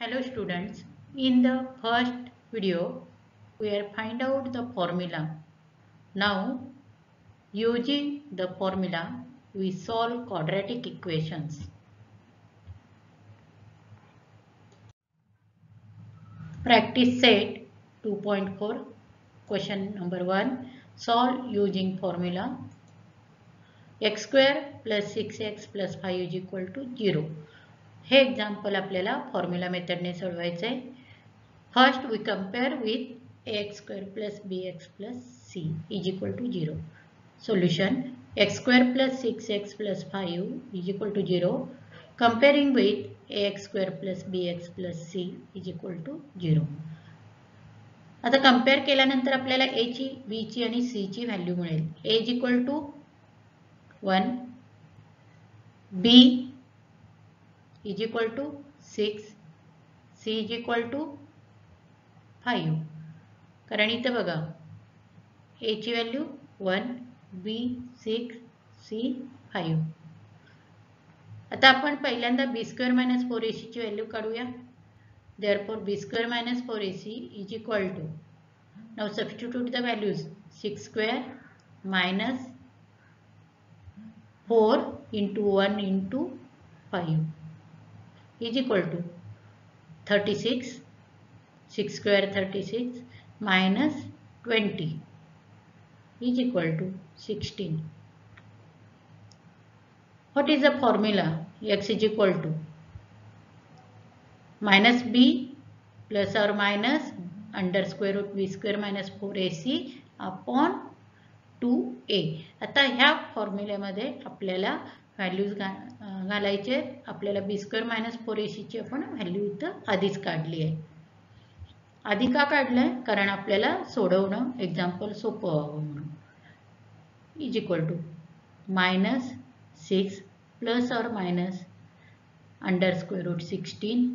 Hello students, in the first video we are find out the formula. Now using the formula we solve quadratic equations. Practice set 2.4 question number 1 solve using formula x square plus 6x plus 5 is equal to 0. हे example आपल्याला formula मेथडने सोडवायचे आहे. First we compare with ax square plus bx plus c is equal to 0. Solution x square plus 6x plus 5 is equal to 0. Comparing with ax square plus bx plus c is equal to 0. आता compare केल्यानंतर आपल्याला a ची b ची आणि c ची value मिळेल. a is equal to 1, b is equal to 6, c is equal to 5. कारण इथे बघा a ची व्हॅल्यू 1, b 6, c 5. आता आपण पहिल्यांदा b स्क्वेअर मायनस 4ac ची व्हॅल्यू काढूया. Therefore b square minus 4ac is equal to, now substitute the values, 6 square minus 4 into 1 into 5 is equal to 36. 6 square 36 minus 20 is equal to 16. What is the formula? X is equal to minus b plus or minus under square root b square minus 4ac upon 2a. आता ह्या फॉर्म्युल्यामध्ये आपल्याला values घालायचे. आपल्याला b square minus 4ac ची आपण value इथं आधीच काढली आहे. आधी का काढलंय? कारण आपल्याला सोडवणं एक्झाम्पल सोपं व्हावं म्हणून. Is equal to minus 6 plus और minus under square root 16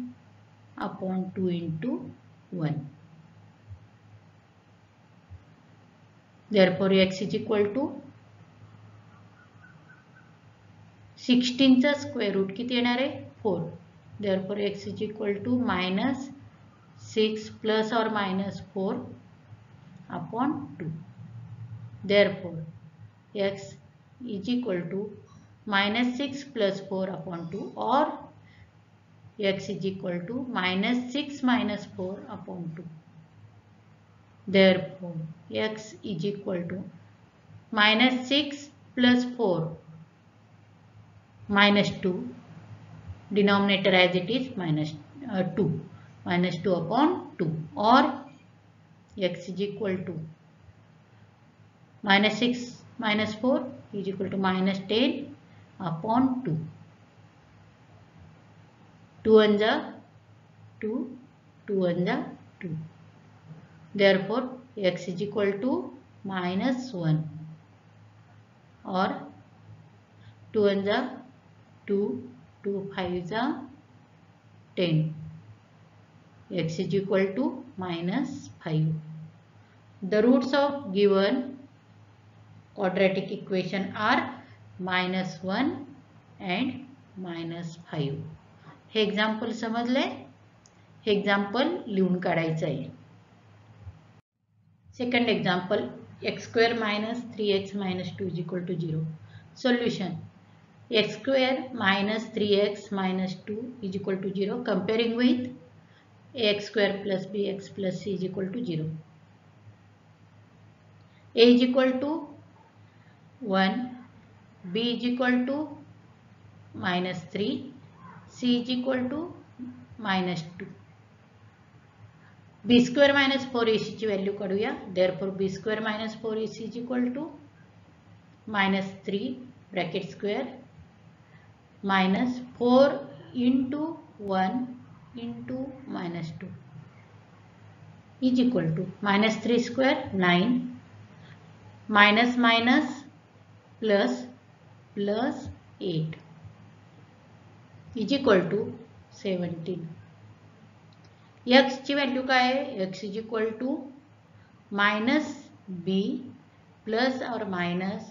upon 2 into 1. Therefore x is equal to 16 चा स्क्वेअर रूट किती येणार आहे? 4. Therefore x is equal to minus 6 plus or minus 4 upon 2. Therefore x is equal to minus 6 plus 4 upon 2 or x is equal to minus 6 minus 4 upon 2. Therefore x is equal to minus 6 plus 4 minus 2, denominator as it is minus 2, minus 2 upon 2, or x is equal to minus 6 minus 4 is equal to minus 10 upon 2. 2 1 जा 2, 2 1 जा 2. Therefore x is equal to minus 1 or 2 1 जा 2, 2 5 जा 10. X is equal to minus 5. The roots of given quadratic equation are minus 1 and minus 5. हे example समजले? हे example लिहून काढायचं आहे. Second example x square minus 3x minus 2 is equal to 0. Solution x square minus 3x minus 2 is equal to 0. Comparing with ax square plus bx plus c is equal to 0. A is equal to 1, b is equal to minus 3, c is equal to minus 2. b square minus 4ac ची value काढूया. Therefore b square minus 4ac is equal to minus 3 bracket square minus 4 into 1 into minus 2 is equal to minus 3 square 9 minus minus plus plus 8 is equal to 17. x ची value काय आहे? x is equal to minus b plus or minus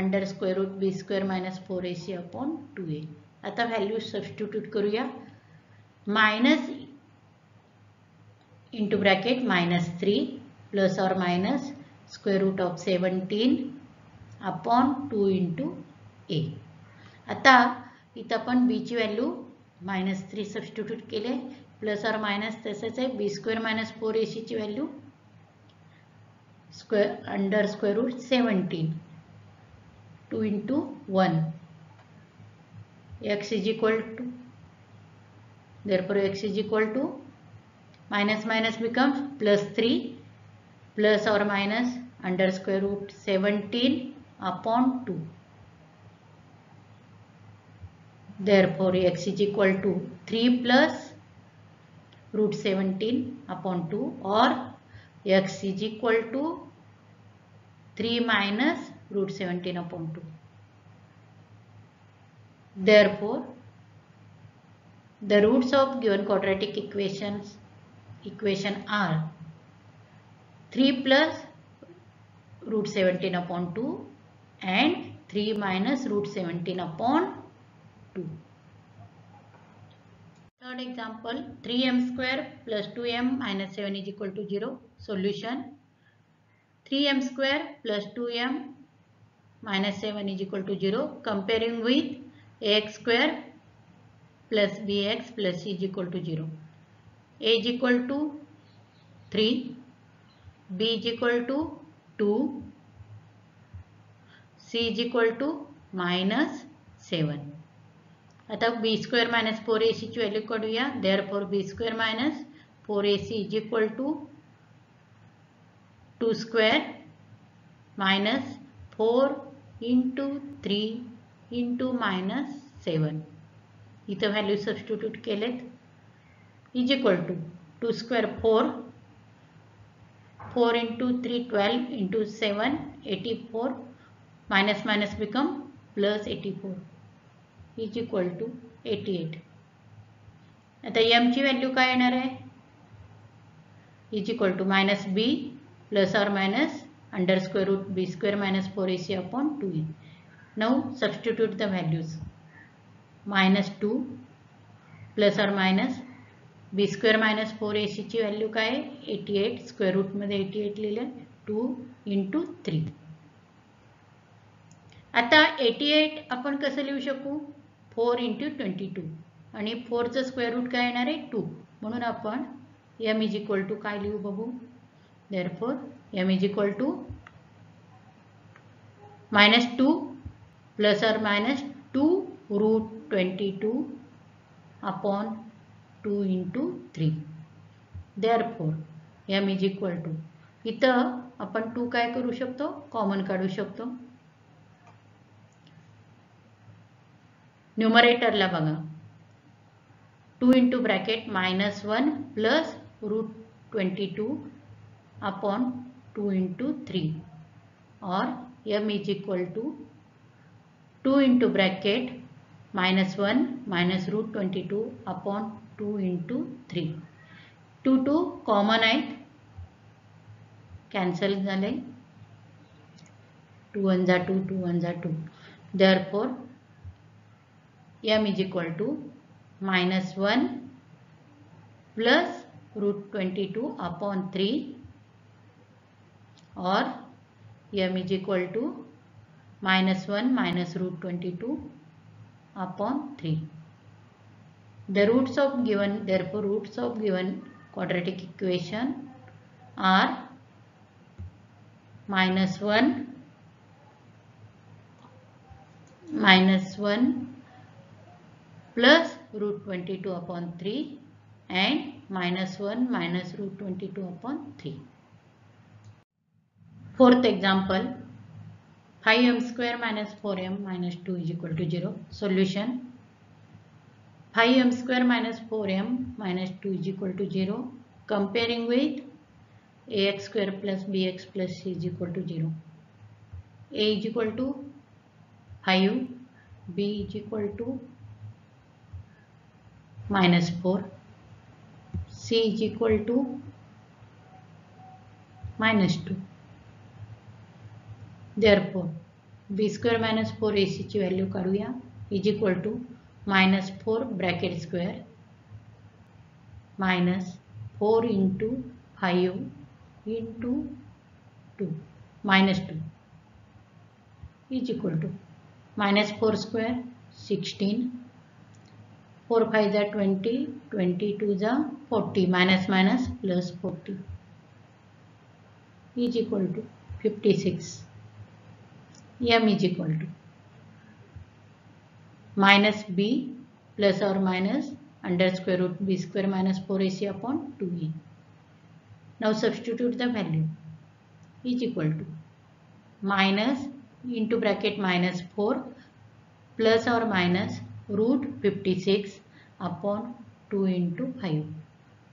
under square root b square minus 4ac upon 2a. आता value substitute करूया. Minus into bracket -3 plus or minus square root of 17 upon 2 into a. आता इथं आपण b ची value -3 substitute केले plus और minus तसंच आहे b स्क्वेअर मायनस 4ac ची value under square root 17 2 into 1 x is equal to, therefore x is equal to minus minus becomes +3 plus or minus under square root 17 upon 2. Therefore x is equal to 3 plus root 17 upon 2 or x is equal to 3 minus root 17 upon 2. Therefore the roots of given quadratic equation are 3 plus root 17 upon 2 and 3 minus root 17 upon 2. Third example, 3m square plus 2m minus 7 is equal to 0. Solution, 3m square plus 2m minus 7 is equal to 0. Comparing with ax square plus bx plus c is equal to 0. A is equal to 3, b is equal to 2, c is equal to -7. आता b square minus 4ac ची value काढूया. Therefore b square minus 4ac is equal to 2 square minus 4 into 3 into -7. इथं value substitute केलेत is equal to 2 square 4 into 3 12 into 7 84 minus minus become plus 84 is equal to 88. आता m ची value काय येणार आहे is equal to -b plus or minus under square root b square minus 4ac upon 2e. Now substitute the values. -2 plus or minus b square minus 4ac ची value काय आहे 88 square route मध्ये 88 लिहिले 2 into 3. आता 88 आपण कसं लिहू शकू 4 into 22 आणि 4 चं स्क्वेअर रूट काय येणार आहे 2 म्हणून आपण m is equal to काय लिहू बघू. Therefore m is equal to -2 plus or minus 2 root 22 upon 2 into 3. Therefore m is equal to, इथं आपण 2 काय करू शकतो कॉमन काढू शकतो. न्यूमरेटरला बघा 2 into bracket -1 plus root 22 upon 2 into 3 or m is equal to 2 into bracket -1 minus root 22 upon 2 into 3. 2 common आहेत cancel झाले 2 1 जा 2 2 1 जा 2. Therefore m is equal to -1 plus root 22 upon 3 or m is equal to -1 minus root 22 upon 3. The roots of given, therefore roots of given quadratic equation are -1 plus root 22 upon 3 and -1 minus root 22 upon 3. Fourth example, 5m square minus 4m minus 2 is equal to 0. Solution, 5m square minus 4m minus 2 is equal to 0. Comparing with ax square plus bx plus c is equal to 0. A is equal to 5, b is equal to -4, c is equal to -2. Therefore b square minus 4ac ची value काढूया is equal to -4 bracket square minus 4 into 5 into 2 minus 2 is equal to minus 4 square 16, 4 5 is 20, 22 is 40, minus minus plus 40 is equal to 56. M is equal to minus b plus or minus under square root b square minus 4ac upon 2e. Now substitute the value is equal to minus into bracket minus 4 plus or minus root 56 upon 2 into 5.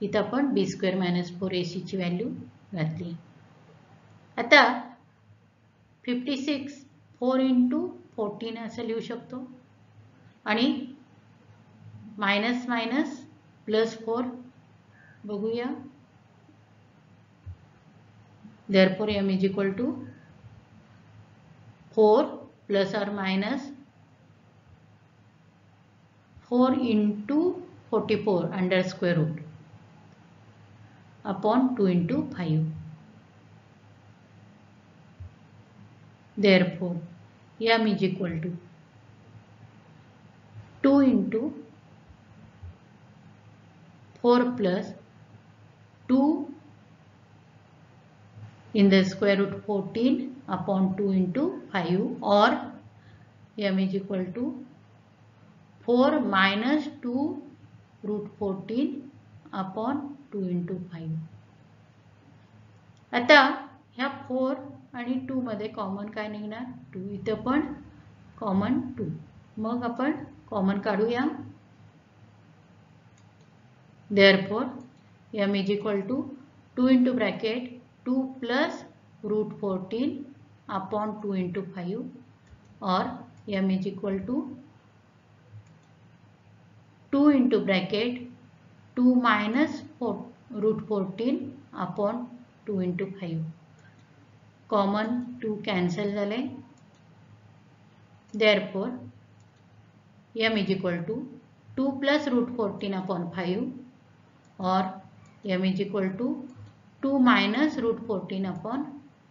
इथं आपण b square minus 4ac ची value घातली. आता 56 4 into 14 असं लिहू शकतो आणि minus minus plus 4 बघूया. therefore m is equal to 4 plus or minus 4 into 44 under square root upon 2 into 5. therefore m is equal to 2 into 4 plus 2 in the square root 14 upon 2 into 5, or m is equal to 4 minus 2 root 14 upon 2 into 5. आता ह्या 4 आणि 2 मध्ये common काय निघणार 2. इथं पण common 2. मग आपण कॉमन काढूया. therefore m is equal to 2 into bracket 2 plus root 14 upon 2 into 5, or m is equal to 2 into bracket 2 minus root 14 upon 2 into 5. Common 2 cancel झाले. therefore m is equal to 2 plus root 14 upon 5, or m is equal to 2 minus root 14 upon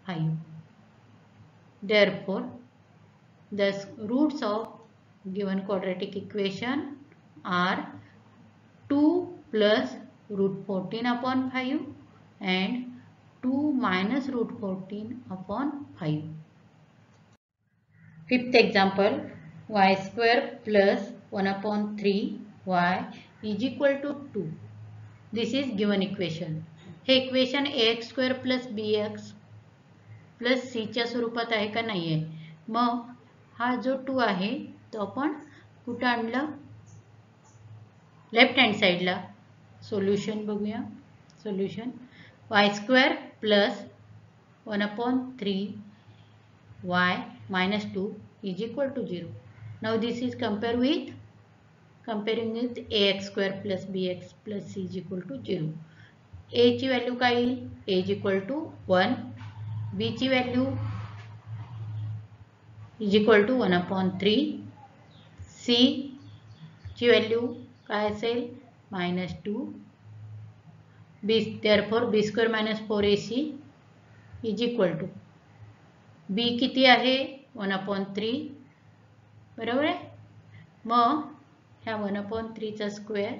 5. therefore the roots of given quadratic equation are 2 plus root 14 upon 5 and 2 minus root 14 upon 5. Fifth example, y square plus 1 upon 3y is equal to 2. This is given equation. हे equation ax square plus bx plus c च्या स्वरूपात आहे का नाही आहे. मग हा जो 2 आहे तो आपण कुठे आणला लेफ्ट हँड साइडला. सोल्यूशन बघूया. Solution y square plus 1 upon 3y minus 2 is equal to 0. Now this is comparing with ax square plus bx plus c is equal to 0. a ची व्हॅल्यू काय येईल a is equal to 1, b ची value is equal to 1 upon 3, c ची value काय असेल -2, b therefore b square minus 4ac is equal to b किती आहे 1 upon 3 बरोबर आहे. मग ह्या 1 upon 3 चा square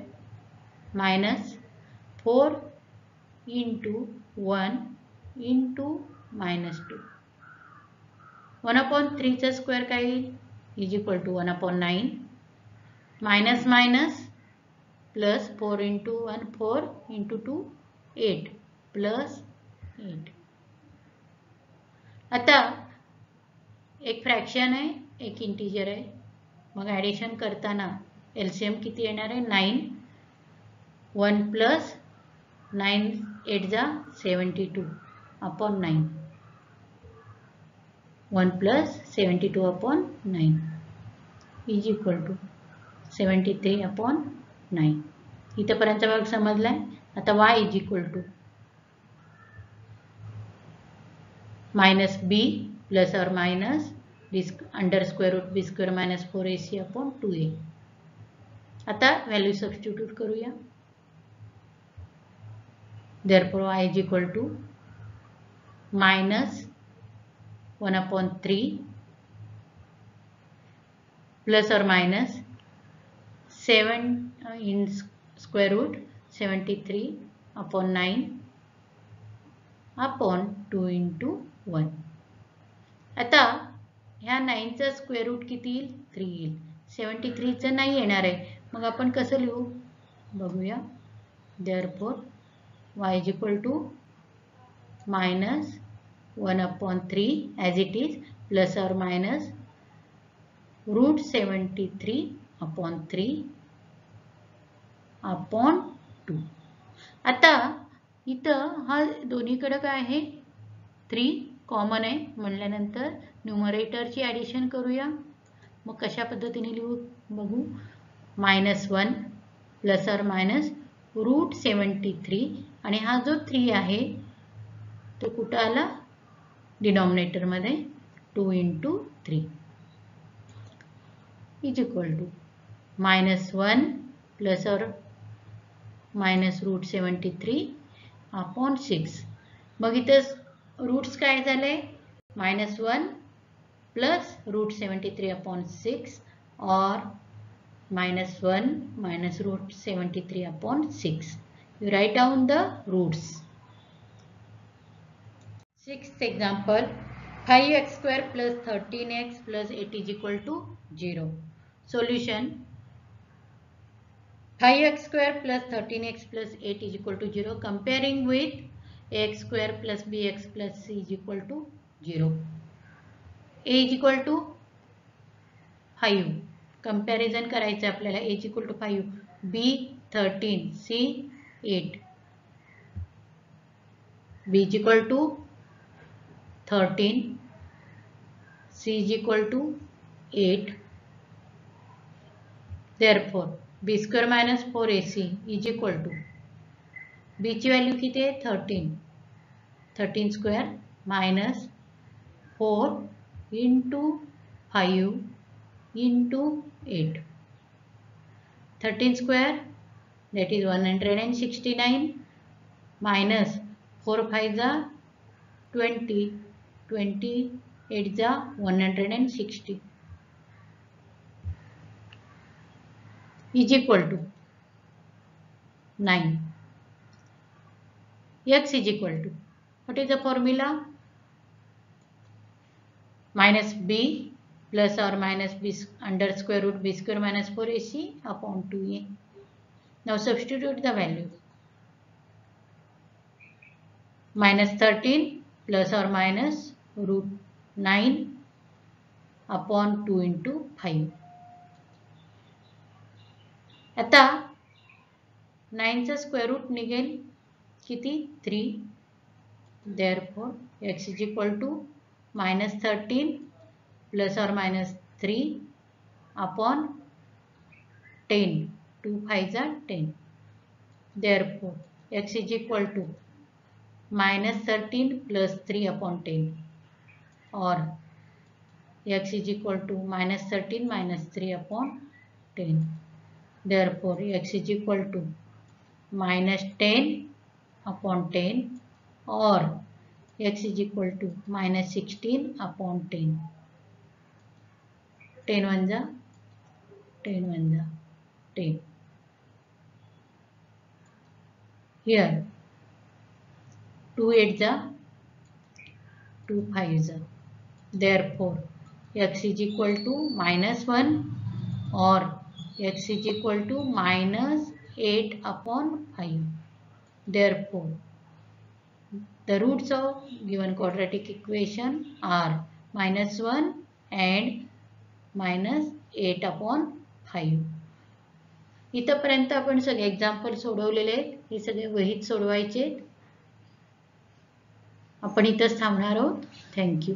minus 4 into 1 into -2. 1 upon 3 चा स्क्वेअर काय येईल is equal to 1 upon 9 minus minus plus 4 into 1 4 into 2 8 plus 8. आता एक फ्रॅक्शन आहे एक इंटीजर आहे. मग ॲडिशन करताना एलसीएम किती येणार आहे 9. 1 प्लस 9 8 जा 72 upon 9. 1 plus 72 upon 9 is equal to 73 upon 9. इथपर्यंत भाग समजलाय. आता y is equal to minus b plus or minus under square root b square minus 4ac upon 2a. आता व्हॅल्यू सबस्टिट्यूट करूया. Therefore y is equal to minus 1/3 plus or minus 7 in square root 73/9 upon 2 into 1. आता ह्या 9 चा square route किती येईल? 3 येईल. 73 चं नाही येणार आहे. मग आपण कसं लिहू बघूया. Therefore y is equal to minus 1/3 as it is plus or minus root 73/3 upon 2. आता इथं हा दोन्हीकडे काय आहे? 3 कॉमन आहे म्हणल्यानंतर न्यूमरेटरची ॲडिशन करूया. मग कशा पद्धतीने लिहू बघू. -1 प्लस और मायनस रूट 73 आणि हा जो 3 आहे तो कुठं आला? डिनॉमिनेटरमध्ये 2 into 3 is equal to -1 plus और मायनस रूट 73/6. मग इथं रूट्स काय झाले? -1 प्लस रूट 73/6 और -1 minus root 73/6. You write down the roots. Sixth example, 5x square plus 13x plus 8 is equal to 0. Solution, 5x square plus 13x plus 8 is equal to 0. Comparing with ax square plus bx plus c is equal to 0. a is equal to 5. Comparison करायचं आपल्याला. a is equal to 5, b 13, c 8. b is equal to 13, c is equal to 8. Therefore b square minus 4ac is equal to, b ची value किती आहे? 13. 13 square minus 4 into 5 into 8. 13 square, that is 169, minus 4 5 जा 20, 28 जा 160 is equal to 9. X is equal to, what is the formula? Minus b plus or minus b under square root b square minus 4ac upon 2a. Now substitute the value. Minus 13 plus or minus root 9 upon 2 into 5. आता 9 चा square route निघेल किती? 3. Therefore x is equal to minus 13 plus or minus 3 upon 10. 2 5 are 10. Therefore x is equal to minus 13 plus 3 upon 10, or x is equal to minus 13 minus 3 upon 10. Therefore x is equal to minus 10 upon 10, or x is equal to minus 16 upon 10. 10 1 जा 10 1 जा 10. Here 2 8 जा 2 5 जा. Therefore x is equal to minus 1 or x is equal to minus 8 upon 5. Therefore the roots of given quadratic equation are minus 1 and minus 8 upon 5. इथपर्यंत आपण सगळे example सोडवलेले आहेत. हे सगळे वहीत सोडवायचे. आपण इथंच थांबणार आहोत. थँक्यू.